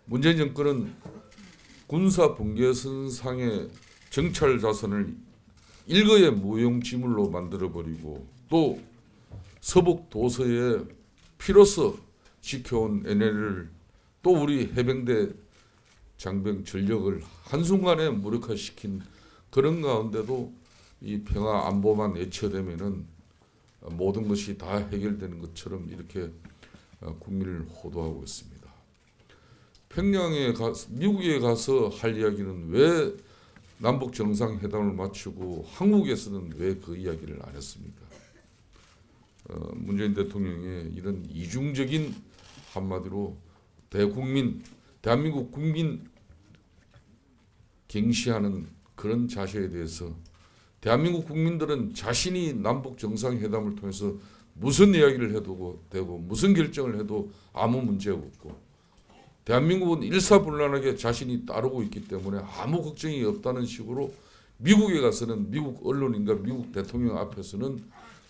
문재인 정권은 군사 분계선상의 정찰 자산을 일거에 무용지물로 만들어버리고 또 서북 도서에 피로써 지켜온 NLL을 또 우리 해병대 장병 전력을 한순간에 무력화시킨 그런 가운데도 이 평화 안보만 외쳐되면은 모든 것이 다 해결되는 것처럼 이렇게 국민을 호도하고 있습니다. 평양에 가서 미국에 가서 할 이야기는 왜 남북 정상회담을 마치고 한국에서는 왜 그 이야기를 안 했습니까? 문재인 대통령의 이런 이중적인 한마디로 대한민국 국민 경시하는 그런 자세에 대해서 대한민국 국민들은 자신이 남북 정상회담을 통해서 무슨 이야기를 해도 되고 무슨 결정을 해도 아무 문제가 없고 대한민국은 일사불란하게 자신이 따르고 있기 때문에 아무 걱정이 없다는 식으로 미국에 가서는 미국 언론인과 미국 대통령 앞에서는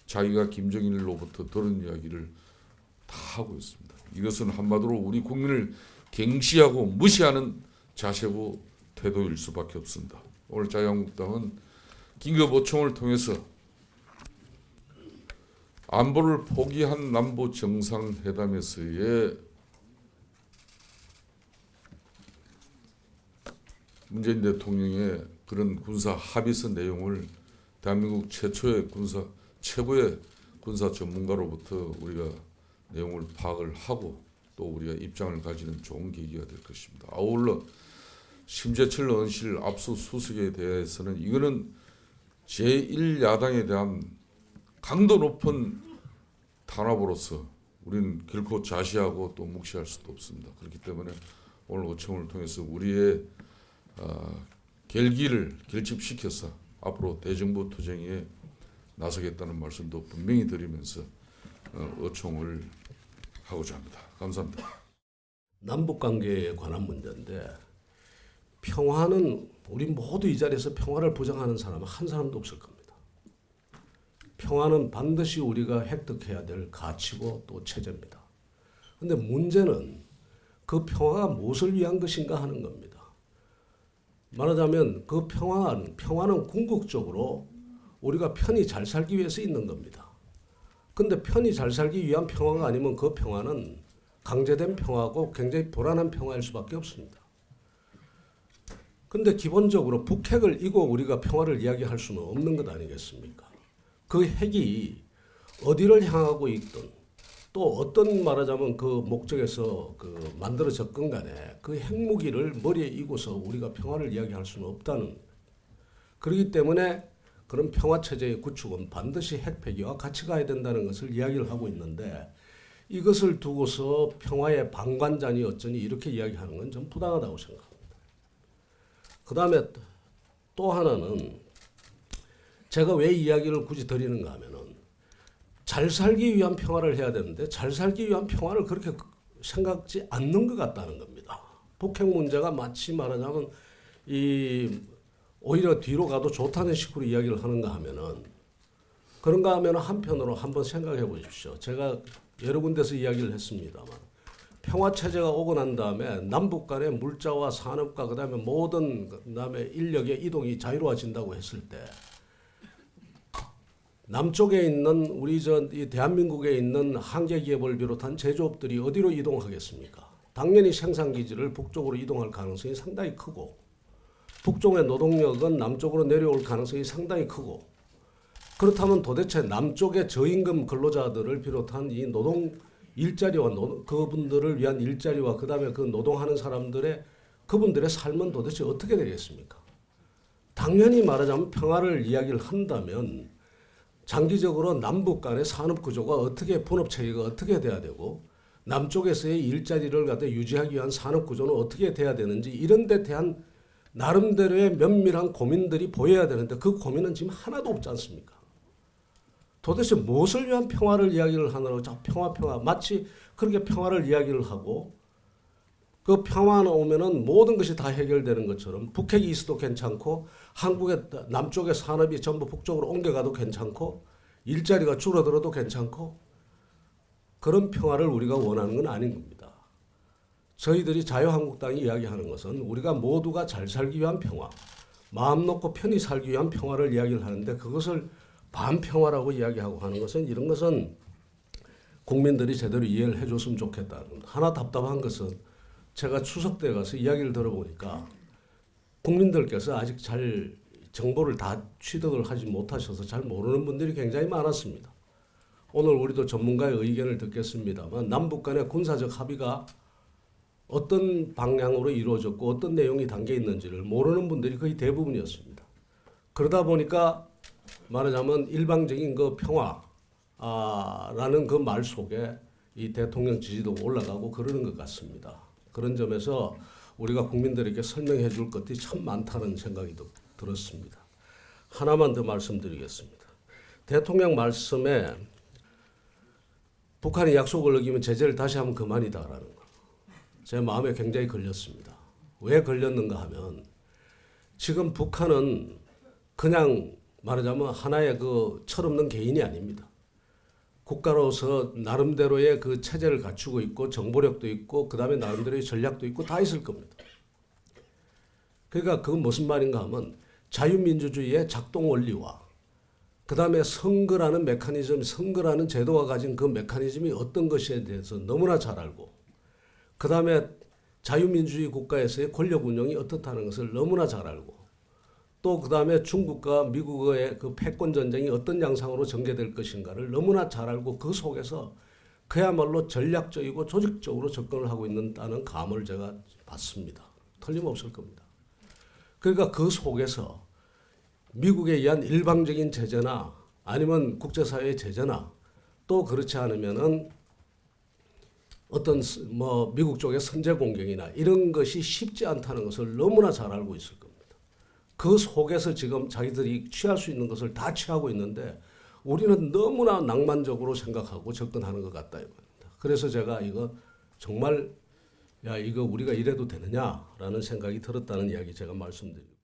자기가 김정일로부터 들은 이야기를 다 하고 있습니다. 이것은 한마디로 우리 국민을 경시하고 무시하는 자세고 태도일 수밖에 없습니다. 오늘 자유한국당은 긴급어총을 통해서 안보를 포기한 남북 정상회담에서의 문재인 대통령의 그런 군사 합의서 내용을 대한민국 최고의 군사 전문가로부터 우리가 내용을 파악을 하고 또 우리가 입장을 가지는 좋은 계기가 될 것입니다. 아울러 심재철 의원실 압수수색에 대해서는 이거는 제1야당에 대한 강도 높은 탄압으로서 우리는 결코 자시하고 또 묵시할 수도 없습니다. 그렇기 때문에 오늘 어청을 통해서 우리의 결기를 결집시켜서 앞으로 대정부 투쟁에 나서겠다는 말씀도 분명히 드리면서 어총을 하고자 합니다. 감사합니다. 남북관계에 관한 문제인데 평화는 우리 모두 이 자리에서 평화를 보장하는 사람은 한 사람도 없을 겁니다. 평화는 반드시 우리가 획득해야 될 가치고 또 체제입니다. 그런데 문제는 그 평화가 무엇을 위한 것인가 하는 겁니다. 말하자면 그 평화는 궁극적으로 우리가 편히 잘 살기 위해서 있는 겁니다. 근데 편히 잘 살기 위한 평화가 아니면 그 평화는 강제된 평화고 굉장히 불안한 평화일 수밖에 없습니다. 근데 기본적으로 북핵을 이고 우리가 평화를 이야기할 수는 없는 것 아니겠습니까? 그 핵이 어디를 향하고 있든 또 어떤 말하자면 그 목적에서 만들어졌건 간에 그 핵무기를 머리에 이고서 우리가 평화를 이야기할 수는 없다는, 그렇기 때문에 그런 평화체제의 구축은 반드시 핵폐기와 같이 가야 된다는 것을 이야기를 하고 있는데 이것을 두고서 평화의 방관자니 어쩌니 이렇게 이야기하는 건 좀 부당하다고 생각합니다. 그 다음에 또 하나는 제가 왜 이야기를 굳이 드리는가 하면은 잘 살기 위한 평화를 해야 되는데 잘 살기 위한 평화를 그렇게 생각지 않는 것 같다는 겁니다. 북핵 문제가 마치 말하자면 오히려 뒤로 가도 좋다는 식으로 이야기를 하는가 하면은 그런가 하면은 한편으로 한번 생각해 보십시오. 제가 여러 군데서 이야기를 했습니다만 평화체제가 오고 난 다음에 남북 간의 물자와 산업과 그다음에 모든 그다음에 인력의 이동이 자유로워진다고 했을 때 남쪽에 있는 이 대한민국에 있는 한계기업을 비롯한 제조업들이 어디로 이동하겠습니까? 당연히 생산기지를 북쪽으로 이동할 가능성이 상당히 크고 북쪽의 노동력은 남쪽으로 내려올 가능성이 상당히 크고 그렇다면 도대체 남쪽의 저임금 근로자들을 비롯한 이 노동 일자리와 그분들을 위한 일자리와 그다음에 그 노동하는 그분들의 삶은 도대체 어떻게 되겠습니까? 당연히 말하자면 평화를 이야기를 한다면 장기적으로 남북 간의 산업 구조가 어떻게 분업 체계가 어떻게 돼야 되고 남쪽에서의 일자리를 갖다 유지하기 위한 산업 구조는 어떻게 돼야 되는지 이런 데 대한 나름대로의 면밀한 고민들이 보여야 되는데 그 고민은 지금 하나도 없지 않습니까? 도대체 무엇을 위한 평화를 이야기를 하느라고 평화 마치 그렇게 평화를 이야기를 하고 그 평화가 오면은 모든 것이 다 해결되는 것처럼 북핵이 있어도 괜찮고 한국의 남쪽의 산업이 전부 북쪽으로 옮겨가도 괜찮고 일자리가 줄어들어도 괜찮고 그런 평화를 우리가 원하는 건 아닌 겁니다. 저희들이 자유한국당이 이야기하는 것은 우리가 모두가 잘 살기 위한 평화, 마음 놓고 편히 살기 위한 평화를 이야기를 하는데 그것을 반평화라고 이야기하고 하는 것은 이런 것은 국민들이 제대로 이해를 해줬으면 좋겠다는 겁니다. 하나 답답한 것은 제가 추석 때 가서 이야기를 들어보니까 국민들께서 아직 잘 정보를 다 취득을 하지 못하셔서 잘 모르는 분들이 굉장히 많았습니다. 오늘 우리도 전문가의 의견을 듣겠습니다만 남북 간의 군사적 합의가 어떤 방향으로 이루어졌고 어떤 내용이 담겨 있는지를 모르는 분들이 거의 대부분이었습니다. 그러다 보니까 말하자면 일방적인 그 평화라는 그 말 속에 이 대통령 지지도가 올라가고 그러는 것 같습니다. 그런 점에서 우리가 국민들에게 설명해 줄 것들이 참 많다는 생각이 들었습니다. 하나만 더 말씀드리겠습니다. 대통령 말씀에 북한이 약속을 어기면 제재를 다시 하면 그만이다라는 거. 제 마음에 굉장히 걸렸습니다. 왜 걸렸는가 하면 지금 북한은 그냥 말하자면 하나의 그 철없는 개인이 아닙니다. 국가로서 나름대로의 그 체제를 갖추고 있고 정보력도 있고 그다음에 나름대로의 전략도 있고 다 있을 겁니다. 그러니까 그건 무슨 말인가 하면 자유민주주의의 작동 원리와 그다음에 선거라는 메커니즘, 선거라는 제도가 가진 그 메커니즘이 어떤 것에 대해서 너무나 잘 알고 그다음에 자유민주주의 국가에서의 권력 운영이 어떻다는 것을 너무나 잘 알고 또 그다음에 중국과 미국의 그 패권 전쟁이 어떤 양상으로 전개될 것인가를 너무나 잘 알고 그 속에서 그야말로 전략적이고 조직적으로 접근을 하고 있다는 감을 제가 받습니다. 틀림없을 겁니다. 그러니까 그 속에서 미국에 의한 일방적인 제재나 아니면 국제사회의 제재나 또 그렇지 않으면은 어떤 뭐 미국 쪽의 선제 공격이나 이런 것이 쉽지 않다는 것을 너무나 잘 알고 있을 겁니다. 그 속에서 지금 자기들이 취할 수 있는 것을 다 취하고 있는데 우리는 너무나 낭만적으로 생각하고 접근하는 것 같다 이겁니다. 그래서 제가 이거 정말 야 이거 우리가 이래도 되느냐라는 생각이 들었다는 이야기 제가 말씀드리고